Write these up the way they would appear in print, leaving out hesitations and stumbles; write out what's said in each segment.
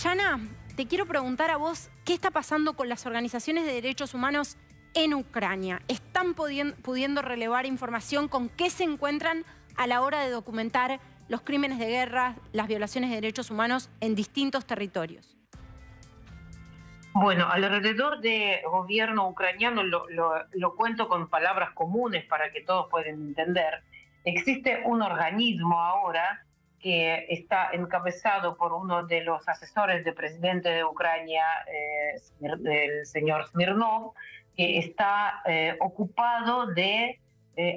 Yana, te quiero preguntar a vos, ¿qué está pasando con las organizaciones de derechos humanos en Ucrania? ¿Están pudiendo relevar información? ¿Con qué se encuentran a la hora de documentar los crímenes de guerra, las violaciones de derechos humanos en distintos territorios? Bueno, alrededor del gobierno ucraniano, lo cuento con palabras comunes para que todos puedan entender. Existe un organismo ahora que está encabezado por uno de los asesores del presidente de Ucrania, el señor Smirnov, que está ocupado de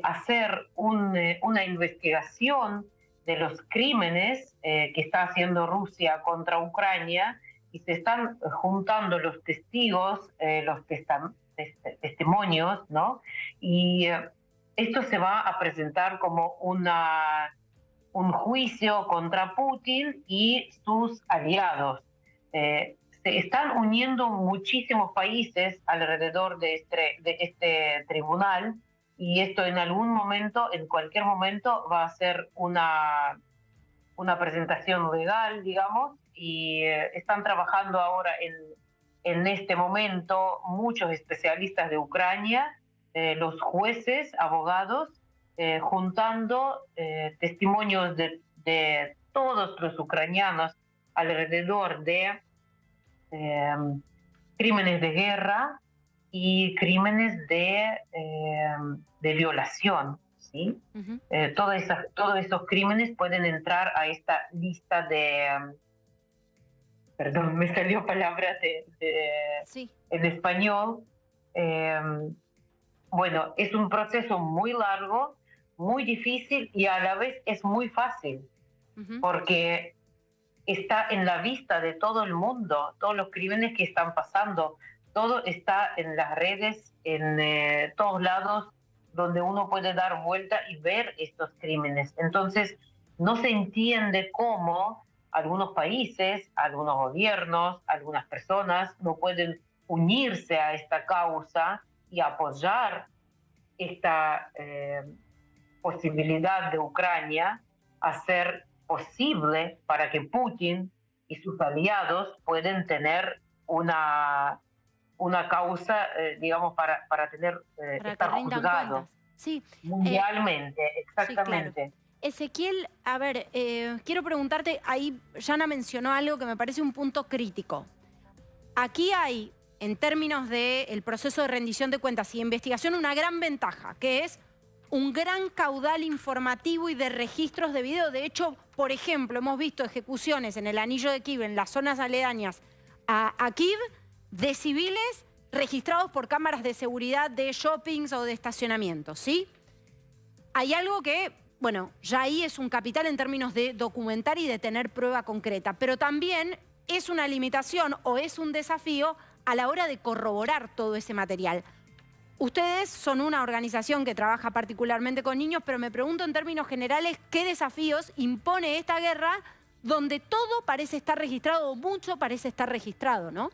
hacer una investigación de los crímenes que está haciendo Rusia contra Ucrania, y se están juntando los testigos, los testimonios, ¿no? Y esto se va a presentar como un juicio contra Putin y sus aliados. Se están uniendo muchísimos países alrededor de este tribunal, y esto en algún momento, en cualquier momento, va a ser una presentación legal, digamos, y están trabajando ahora en este momento muchos especialistas de Ucrania, los jueces, abogados, juntando testimonios de todos los ucranianos alrededor de crímenes de guerra y crímenes de violación. ¿Sí? Todos esos crímenes pueden entrar a esta lista perdón, me salió palabra Sí. en español. Bueno, es un proceso muy largo, muy difícil, y a la vez es muy fácil, porque está en la vista de todo el mundo, todos los crímenes que están pasando, todo está en las redes, en todos lados, donde uno puede dar vuelta y ver estos crímenes. Entonces, no se entiende cómo algunos países, algunos gobiernos, algunas personas no pueden unirse a esta causa y apoyar esta posibilidad de Ucrania, hacer posible para que Putin y sus aliados puedan tener una causa, digamos, para Para que estar rindan juzgado cuentas. Sí, mundialmente, sí, claro. exactamente. Ezequiel, a ver, quiero preguntarte, ahí Yana mencionó algo que me parece un punto crítico. Aquí hay, en términos del proceso de rendición de cuentas y investigación, una gran ventaja, que es un gran caudal informativo y de registros de video. De hecho, por ejemplo, hemos visto ejecuciones en el anillo de Kiev, en las zonas aledañas a Kiev, de civiles registrados por cámaras de seguridad de shoppings o de estacionamientos, ¿sí? Hay algo que, bueno, ya ahí es un capital en términos de documentar y de tener prueba concreta, pero también es una limitación o es un desafío a la hora de corroborar todo ese material. Ustedes son una organización que trabaja particularmente con niños, pero me pregunto en términos generales qué desafíos impone esta guerra donde todo parece estar registrado o mucho parece estar registrado, ¿no?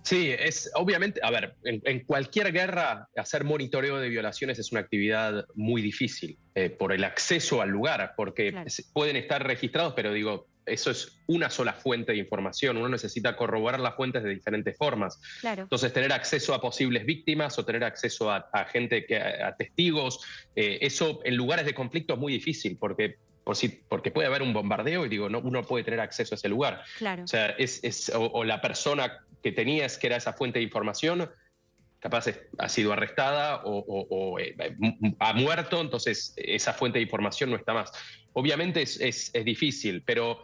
Sí, es obviamente, a ver, en cualquier guerra hacer monitoreo de violaciones es una actividad muy difícil por el acceso al lugar, porque Claro. pueden estar registrados, pero digo, eso es una sola fuente de información, uno necesita corroborar las fuentes de diferentes formas. Claro. Entonces, tener acceso a posibles víctimas o tener acceso a gente, a testigos, eso en lugares de conflicto es muy difícil, porque puede haber un bombardeo y digo, no, uno puede tener acceso a ese lugar. Claro. O sea, o la persona que tenías, que era esa fuente de información, capaz ha sido arrestada o ha muerto, entonces esa fuente de información no está más. Obviamente es difícil, pero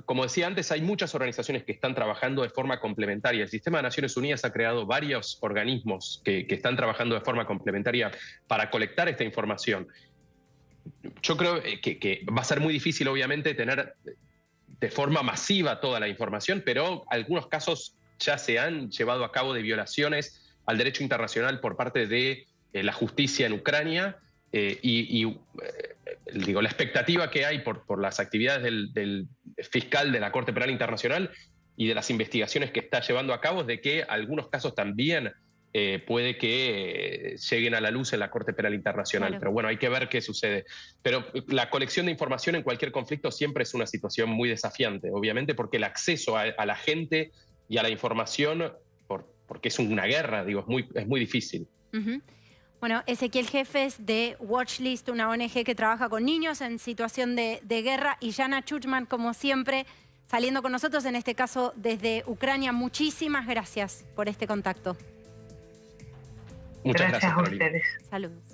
como decía antes, hay muchas organizaciones que están trabajando de forma complementaria. El Sistema de Naciones Unidas ha creado varios organismos que están trabajando de forma complementaria para colectar esta información. Yo creo que va a ser muy difícil, obviamente, tener de forma masiva toda la información, pero algunos casos ya se han llevado a cabo de violaciones al derecho internacional por parte de la justicia en Ucrania, digo, la expectativa que hay por las actividades del fiscal de la Corte Penal Internacional y de las investigaciones que está llevando a cabo es de que algunos casos también puede que lleguen a la luz en la Corte Penal Internacional. Claro. Pero bueno, hay que ver qué sucede. Pero la colección de información en cualquier conflicto siempre es una situación muy desafiante, obviamente, porque el acceso a la gente y a la información, porque es una guerra, digo, es muy difícil. Bueno, Ezequiel Jeffes de Watchlist, una ONG que trabaja con niños en situación de guerra, y Jana Chuchman, como siempre, saliendo con nosotros, en este caso desde Ucrania. Muchísimas gracias por este contacto. Muchas gracias, a Carolina. ustedes. Saludos.